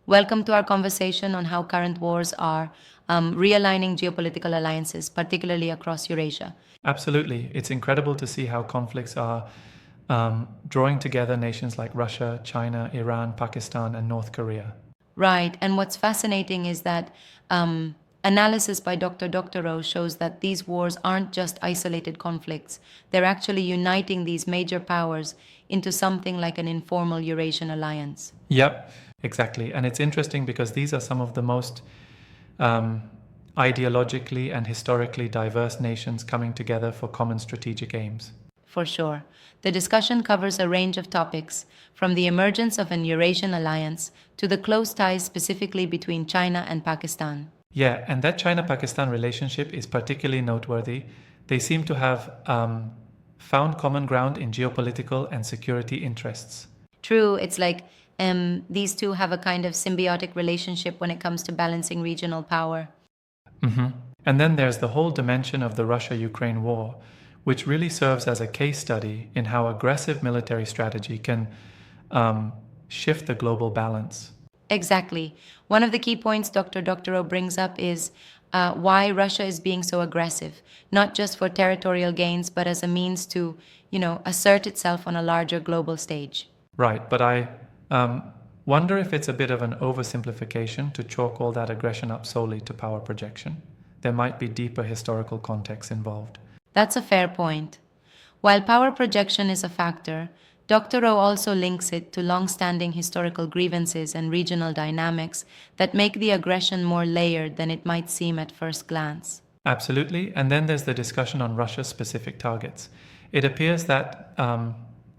Welcome to our conversation on how current wars are realigning geopolitical alliances, particularly across Eurasia. Absolutely. It's incredible to see how conflicts are drawing together nations like Russia, China, Iran, Pakistan, and North Korea. Right, and what's fascinating is that analysis by Dr. Rose shows that these wars aren't just isolated conflicts, they're actually uniting these major powers into something like an informal Eurasian alliance. Yep, exactly. And it's interesting because these are some of the most um, ideologically and historically diverse nations coming together for common strategic aims. For sure. The discussion covers a range of topics, from the emergence of an Eurasian alliance to the close ties specifically between China and Pakistan. Yeah, and that China Pakistan relationship is particularly noteworthy. They seem to have found common ground in geopolitical and security interests. True, it's like these two have a kind of symbiotic relationship when it comes to balancing regional power. hmm And then there's the whole dimension of the Russia Ukraine war, which really serves as a case study in how aggressive military strategy can shift the global balance. Exactly. One of the key points Dr. O brings up is why Russia is being so aggressive, not just for territorial gains, but as a means to, assert itself on a larger global stage. Right, but I wonder if it's a bit of an oversimplification to chalk all that aggression up solely to power projection. There might be deeper historical context involved. That's a fair point. While power projection is a factor, Dr. O also links it to long-standing historical grievances and regional dynamics that make the aggression more layered than it might seem at first glance. Absolutely. And then there's the discussion on Russia's specific targets. It appears that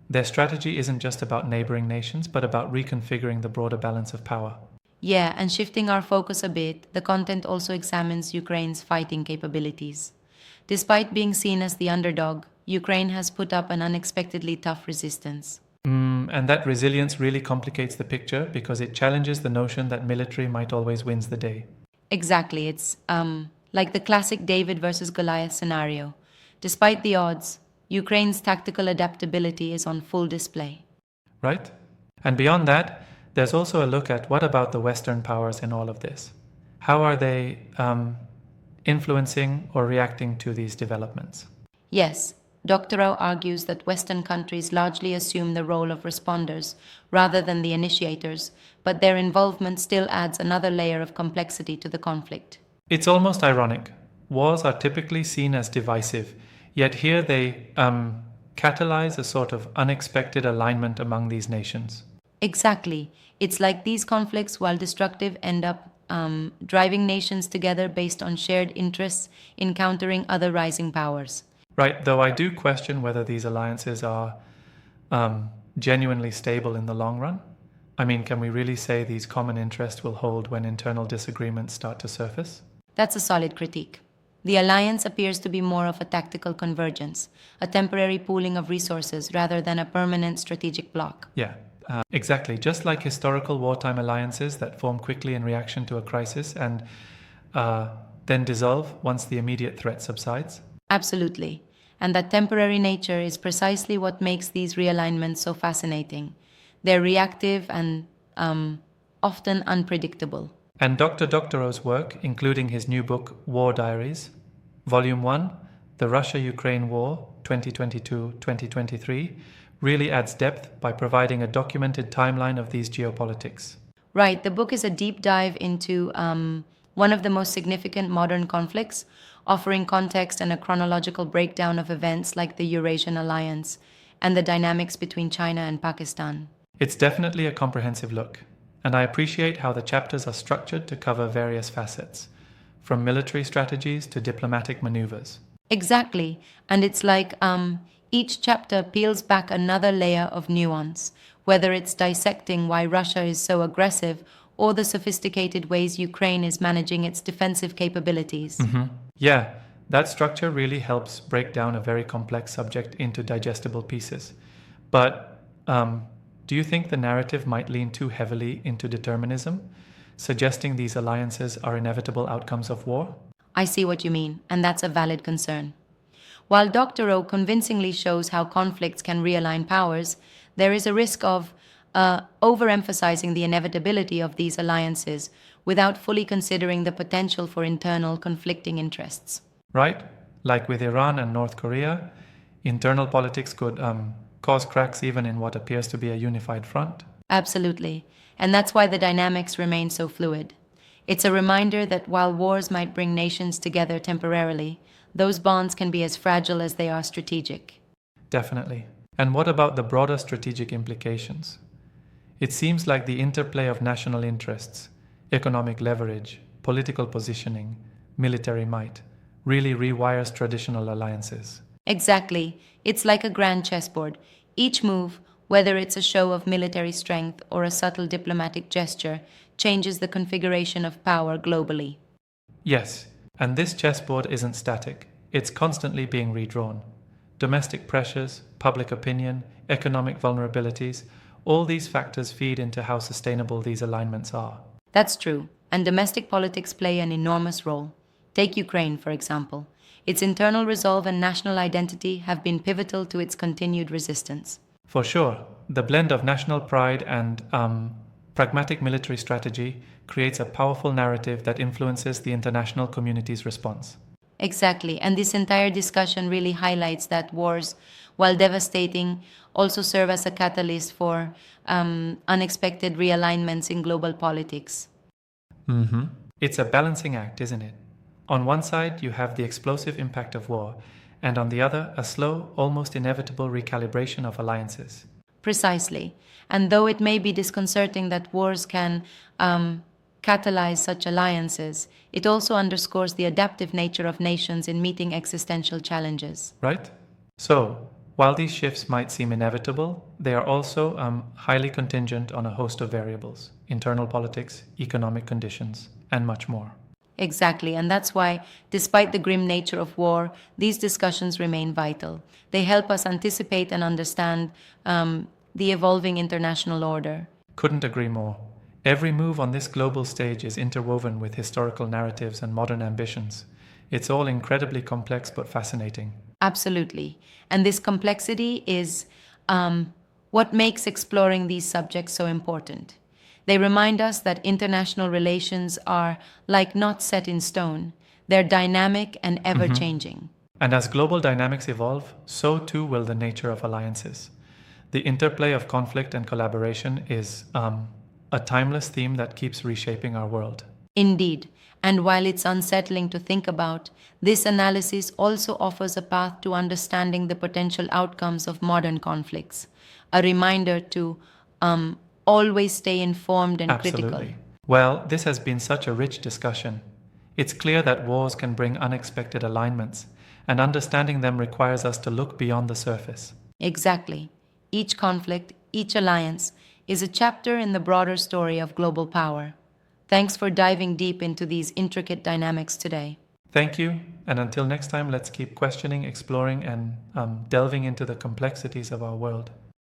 their strategy isn't just about neighboring nations, but about reconfiguring the broader balance of power. Yeah, and shifting our focus a bit, the content also examines Ukraine's fighting capabilities. Despite being seen as the underdog, Ukraine has put up an unexpectedly tough resistance. And that resilience really complicates the picture because it challenges the notion that military might always wins the day. Exactly, it's like the classic David versus Goliath scenario. Despite the odds, Ukraine's tactical adaptability is on full display. Right? And beyond that, there's also a look at what about the Western powers in all of this? How are they influencing or reacting to these developments? Yes, Dr. O argues that Western countries largely assume the role of responders rather than the initiators, but their involvement still adds another layer of complexity to the conflict. It's almost ironic. Wars are typically seen as divisive, yet here they catalyze a sort of unexpected alignment among these nations. Exactly. It's like these conflicts, while destructive, end up driving nations together based on shared interests in countering other rising powers. Right, though I do question whether these alliances are genuinely stable in the long run. I mean, can we really say these common interests will hold when internal disagreements start to surface? That's a solid critique. The alliance appears to be more of a tactical convergence, a temporary pooling of resources rather than a permanent strategic bloc. Yeah, exactly. Just like historical wartime alliances that form quickly in reaction to a crisis and then dissolve once the immediate threat subsides. Absolutely. And that temporary nature is precisely what makes these realignments so fascinating. They're reactive and often unpredictable. And Dr. O's work, including his new book, War Diaries, Volume 1, The Russia-Ukraine War, 2022-2023, really adds depth by providing a documented timeline of these geopolitics. Right, the book is a deep dive into one of the most significant modern conflicts, offering context and a chronological breakdown of events like the Eurasian alliance and the dynamics between China and Pakistan. It's definitely a comprehensive look, and I appreciate how the chapters are structured to cover various facets, from military strategies to diplomatic maneuvers. Exactly, and it's like each chapter peels back another layer of nuance, whether it's dissecting why Russia is so aggressive or the sophisticated ways Ukraine is managing its defensive capabilities. Yeah, that structure really helps break down a very complex subject into digestible pieces. But do you think the narrative might lean too heavily into determinism, suggesting these alliances are inevitable outcomes of war? I see what you mean, and that's a valid concern. While Dr. O convincingly shows how conflicts can realign powers, there is a risk of overemphasizing the inevitability of these alliances without fully considering the potential for internal conflicting interests. Right? Like with Iran and North Korea, internal politics could cause cracks even in what appears to be a unified front. Absolutely. And that's why the dynamics remain so fluid. It's a reminder that while wars might bring nations together temporarily, those bonds can be as fragile as they are strategic. Definitely. And what about the broader strategic implications? It seems like the interplay of national interests, economic leverage, political positioning, military might, really rewires traditional alliances. Exactly. It's like a grand chessboard. Each move, whether it's a show of military strength or a subtle diplomatic gesture, changes the configuration of power globally. Yes, and this chessboard isn't static, it's constantly being redrawn. Domestic pressures, public opinion, economic vulnerabilities, all these factors feed into how sustainable these alignments are. That's true, and domestic politics play an enormous role. Take Ukraine, for example. Its internal resolve and national identity have been pivotal to its continued resistance. For sure, the blend of national pride and pragmatic military strategy creates a powerful narrative that influences the international community's response. Exactly, and this entire discussion really highlights that wars, while devastating, also serve as a catalyst for unexpected realignments in global politics. It's a balancing act, isn't it? On one side, you have the explosive impact of war, and on the other, a slow, almost inevitable recalibration of alliances. Precisely. And though it may be disconcerting that wars can catalyze such alliances, it also underscores the adaptive nature of nations in meeting existential challenges. Right? So, while these shifts might seem inevitable, they are also highly contingent on a host of variables: internal politics, economic conditions, and much more. Exactly, and that's why, despite the grim nature of war, these discussions remain vital. They help us anticipate and understand the evolving international order. Couldn't agree more. Every move on this global stage is interwoven with historical narratives and modern ambitions. It's all incredibly complex but fascinating. Absolutely. And this complexity is what makes exploring these subjects so important. They remind us that international relations are like not set in stone. They're dynamic and ever changing. And as global dynamics evolve, so too will the nature of alliances. The interplay of conflict and collaboration is a timeless theme that keeps reshaping our world. Indeed. And while it's unsettling to think about, this analysis also offers a path to understanding the potential outcomes of modern conflicts. A reminder to always stay informed and critical. Absolutely. Well, this has been such a rich discussion. It's clear that wars can bring unexpected alignments, and understanding them requires us to look beyond the surface. Exactly. Each conflict, each alliance, is a chapter in the broader story of global power. Thanks for diving deep into these intricate dynamics today. Thank you, and until next time, let's keep questioning, exploring, and delving into the complexities of our world.